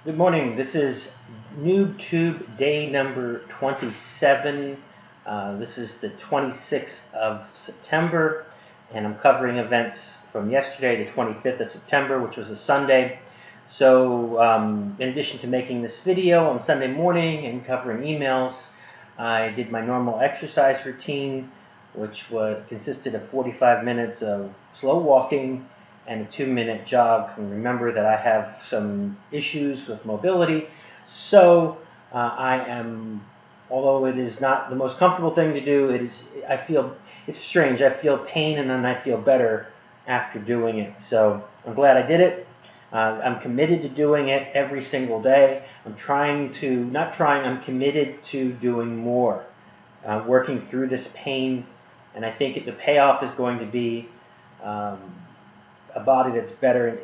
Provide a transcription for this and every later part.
Good morning. This is NoobTube day number 27. This is the 26th of September, and I'm covering events from yesterday, the 25th of September, which was a Sunday. So in addition to making this video on Sunday morning and covering emails, I did my normal exercise routine, which consisted of 45 minutes of slow walking and a 2-minute jog. And remember that I have some issues with mobility, so although it is not the most comfortable thing to do, it's strange. I feel pain and then I feel better after doing it. So I'm glad I did it. I'm committed to doing it every single day. I'm committed to doing more, working through this pain, and I think the payoff is going to be a body that's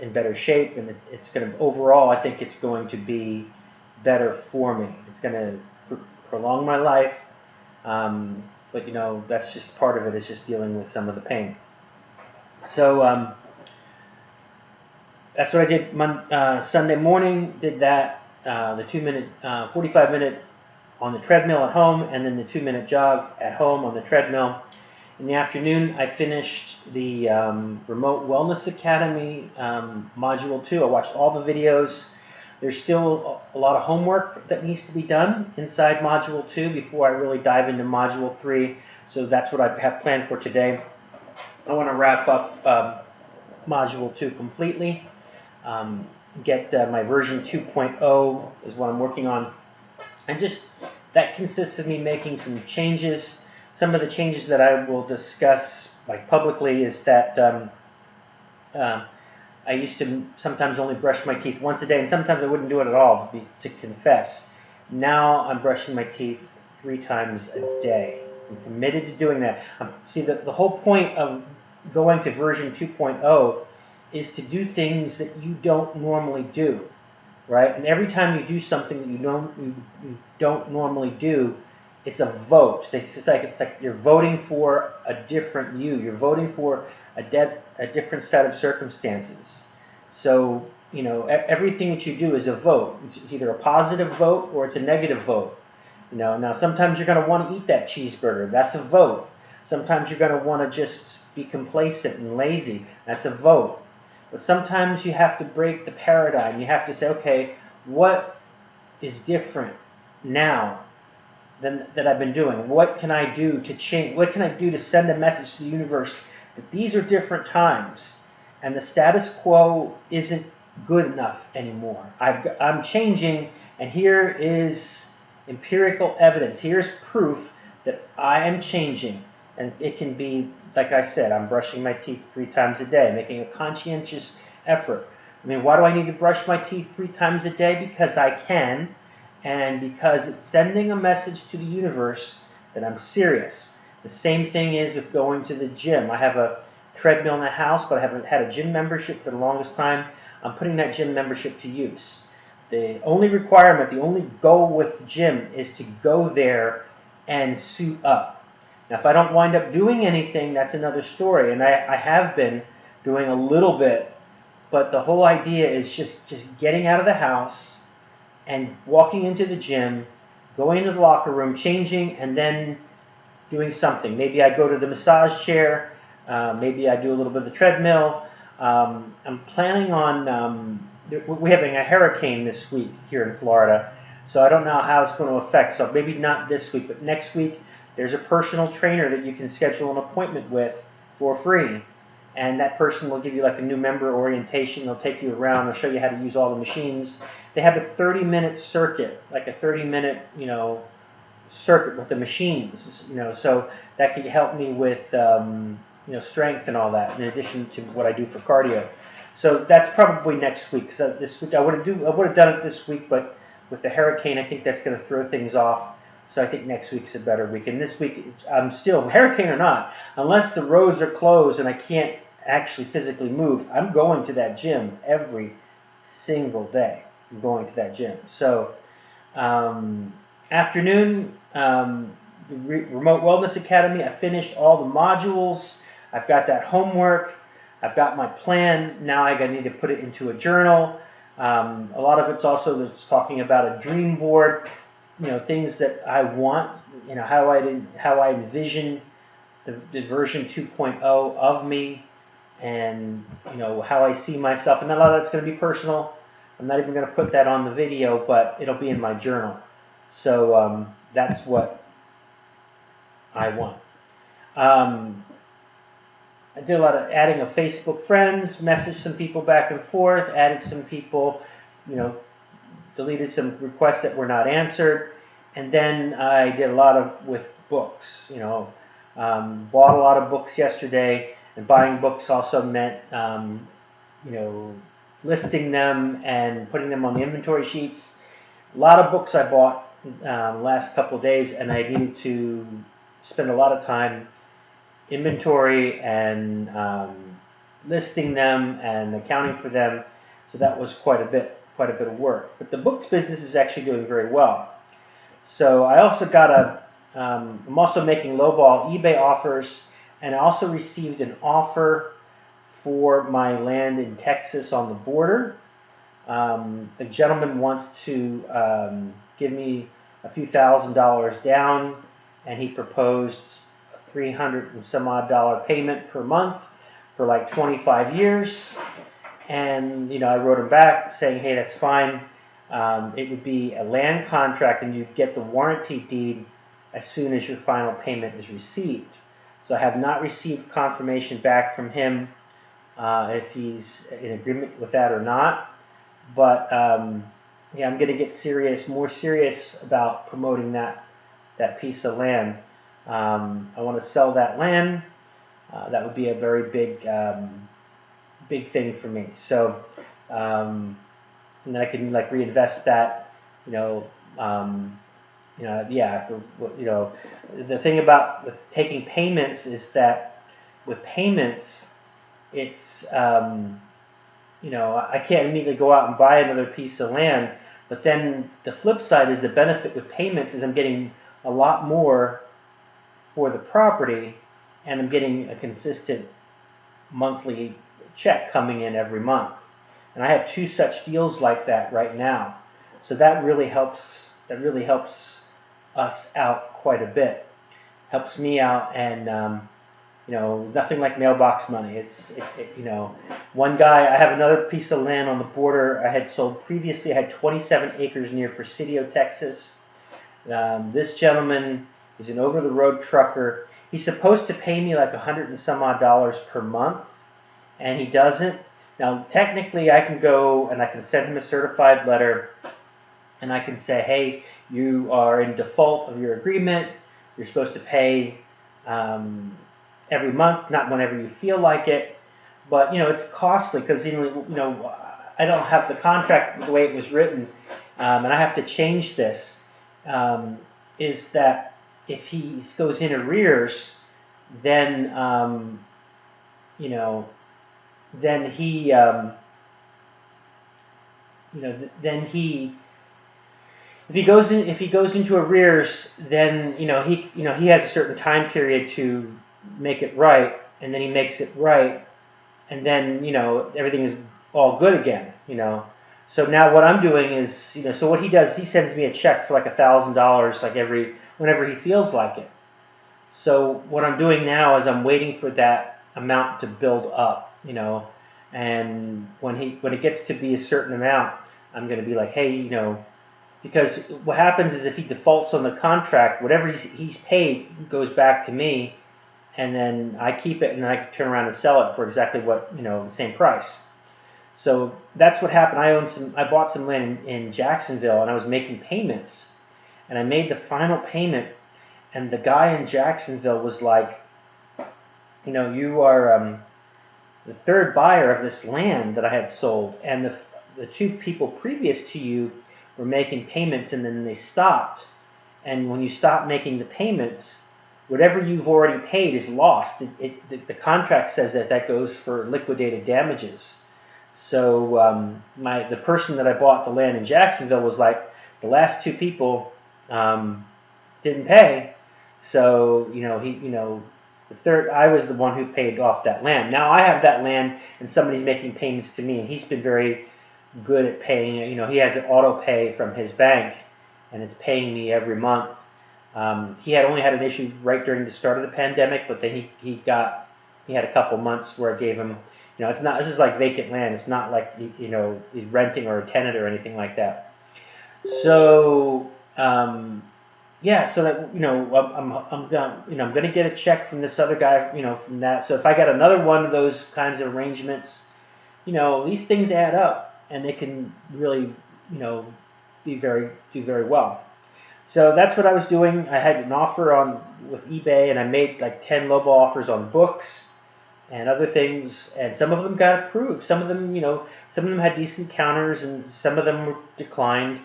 in better shape, and it's going to overall, I think it's going to be better for me. It's going to prolong my life, but that's just part of it. It's just dealing with some of the pain. So that's what I did Sunday morning. Did that, the 2-minute, 45-minute on the treadmill at home, and then the 2-minute jog at home on the treadmill. In the afternoon, I finished the Remote Wellness Academy Module 2. I watched all the videos. There's still a lot of homework that needs to be done inside Module 2 before I really dive into Module 3. So that's what I have planned for today. I want to wrap up Module 2 completely. Get my version 2.0 is what I'm working on. And that consists of me making some changes. Some of the changes that I will discuss publicly is that I used to sometimes only brush my teeth once a day, and sometimes I wouldn't do it at all, to confess. Now I'm brushing my teeth 3 times a day. I'm committed to doing that. See, the whole point of going to version 2.0 is to do things that you don't normally do, right? And every time you do something that you don't normally do, it's a vote. It's like you're voting for a different you. You're voting for a different set of circumstances. So everything that you do is a vote. It's either a positive vote or it's a negative vote. Now sometimes you're going to want to eat that cheeseburger. That's a vote. Sometimes you're going to want to just be complacent and lazy. That's a vote. But sometimes you have to break the paradigm. You have to say, okay, what is different now that I've been doing? What can I do to change? What can I do to send a message to the universe that these are different times and the status quo isn't good enough anymore? I'm changing, and here is empirical evidence. Here's proof that I am changing. And it can be, like I said, I'm brushing my teeth 3 times a day, making a conscientious effort. I mean, why do I need to brush my teeth 3 times a day? Because I can, and because it's sending a message to the universe that I'm serious. The same thing is with going to the gym. I have a treadmill in the house, but I haven't had a gym membership for the longest time. I'm putting that gym membership to use. The only requirement, the only goal with the gym is to go there and suit up. Now, if I don't wind up doing anything, that's another story. And I have been doing a little bit, but the whole idea is just getting out of the house and walking into the gym, going into the locker room, changing, and then doing something. Maybe I go to the massage chair. Maybe I do a little bit of the treadmill. I'm planning on, we're having a hurricane this week here in Florida, so I don't know how it's going to affect. So maybe not this week, but next week, there's a personal trainer that you can schedule an appointment with for free. And that person will give you like a new member orientation. They'll take you around. They'll show you how to use all the machines. They have a 30-minute circuit, like a 30-minute, circuit with the machines, so that could help me with, strength and all that, in addition to what I do for cardio. So that's probably next week. So this week I would have done it this week, but with the hurricane, I think that's going to throw things off. So I think next week's a better week. And this week, I'm still, hurricane or not, unless the roads are closed and I can't actually physically move, I'm going to that gym every single day. I'm going to that gym. So afternoon, Remote Wellness Academy, I finished all the modules. I've got that homework. I've got my plan. Now I need to put it into a journal. A lot of it's also just talking about a dream board, things that I want, how I envision the version 2.0 of me, and how I see myself. And a lot of that's going to be personal. I'm not even going to put that on the video, but it'll be in my journal. So that's what I want. I did a lot of adding of Facebook friends, messaged some people back and forth, added some people, deleted some requests that were not answered, and then I did a lot of with books. Bought a lot of books yesterday, and buying books also meant, listing them and putting them on the inventory sheets. A lot of books I bought last couple of days, and I needed to spend a lot of time inventory and listing them and accounting for them. So that was quite a bit of work. But the books business is actually doing very well. So I also got I'm also making lowball eBay offers, and I also received an offer for my land in Texas on the border. The gentleman wants to give me a few $1,000s down, and he proposed a $300 and some odd payment per month for like 25 years. And I wrote him back saying, hey, that's fine. It would be a land contract, and you'd get the warranty deed as soon as your final payment is received. So I have not received confirmation back from him if he's in agreement with that or not. But yeah, I'm going to get more serious about promoting that piece of land. I want to sell that land. That would be a very big thing for me. So, and then I can like reinvest that. Yeah. The thing about with taking payments is that with payments, it's I can't immediately go out and buy another piece of land. But then the flip side is the benefit with payments is I'm getting a lot more for the property, and I'm getting a consistent monthly check coming in every month. And I have 2 such deals like that right now. So that really helps us out quite a bit. Helps me out, and nothing like mailbox money. One guy, I have another piece of land on the border I had sold previously. I had 27 acres near Presidio, Texas. This gentleman is an over-the-road trucker. He's supposed to pay me like $100 and some odd per month, and he doesn't. Now, technically, I can go and I can send him a certified letter, and I can say, hey, you are in default of your agreement. You're supposed to pay every month, not whenever you feel like it. But it's costly because I don't have the contract the way it was written, and I have to change this. Is that if he goes in arrears, then then he if he goes into arrears, then he has a certain time period to make it right, and then he makes it right, and then everything is all good again. So now what I'm doing is so what he does, he sends me a check for like $1,000 like whenever he feels like it. So what I'm doing now is I'm waiting for that amount to build up, and when it gets to be a certain amount, I'm going to be like, hey, because what happens is if he defaults on the contract, whatever he's paid goes back to me, and then I keep it, and then I can turn around and sell it for exactly what the same price. So that's what happened. I bought some land in Jacksonville, and I was making payments, and I made the final payment, and the guy in Jacksonville was like, you are the third buyer of this land that I had sold, and the 2 people previous to you were making payments, and then they stopped. And when you stop making the payments, whatever you've already paid is lost. The contract says that goes for liquidated damages. So the person that I bought the land in Jacksonville was like, the last 2 people didn't pay, so the third, I was the one who paid off that land. Now I have that land, and somebody's making payments to me, and he's been very good at paying. You know, he has an auto pay from his bank, and it's paying me every month. He had only had an issue right during the start of the pandemic, but then he had a couple months where it gave him, you know, it's not, this is like vacant land. It's not like, you know, he's renting or a tenant or anything like that. So, yeah, so that, you know, I'm done, you know, I'm going to get a check from this other guy, you know, from that. So if I got another one of those kinds of arrangements, you know, these things add up and they can really, you know, do very well. So that's what I was doing. I had an offer on with eBay, and I made like 10 lowball offers on books and other things, and some of them got approved. Some of them, you know, some of them had decent counters, and some of them were declined.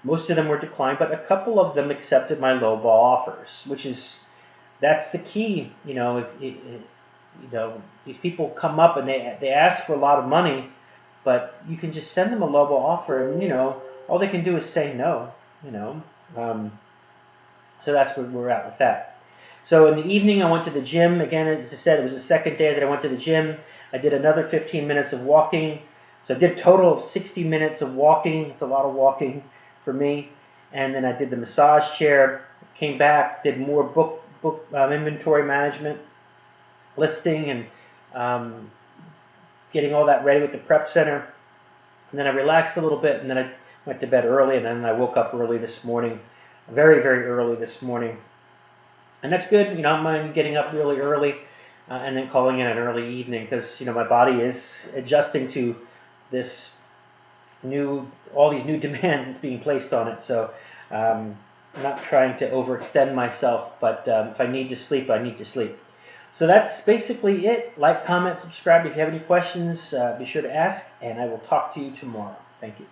Most of them were declined, but a couple of them accepted my lowball offers, which is that's the key. You know, you know, these people come up and they ask for a lot of money, but you can just send them a lowball offer, and you know, all they can do is say no. You know. So that's where we're at with that. So in the evening, I went to the gym. Again, as I said, it was the second day that I went to the gym. I did another 15 minutes of walking. So I did a total of 60 minutes of walking. It's a lot of walking for me. And then I did the massage chair. Came back, did more book inventory management, listing, and getting all that ready with the prep center. And then I relaxed a little bit, and then I went to bed early, and then I woke up early this morning, very, very early this morning. And that's good. You know, I don't mind getting up really early and then calling in an early evening because, you know, my body is adjusting to this all these new demands that's being placed on it. So I'm not trying to overextend myself, but if I need to sleep, I need to sleep. So that's basically it. Like, comment, subscribe. If you have any questions, be sure to ask, and I will talk to you tomorrow. Thank you.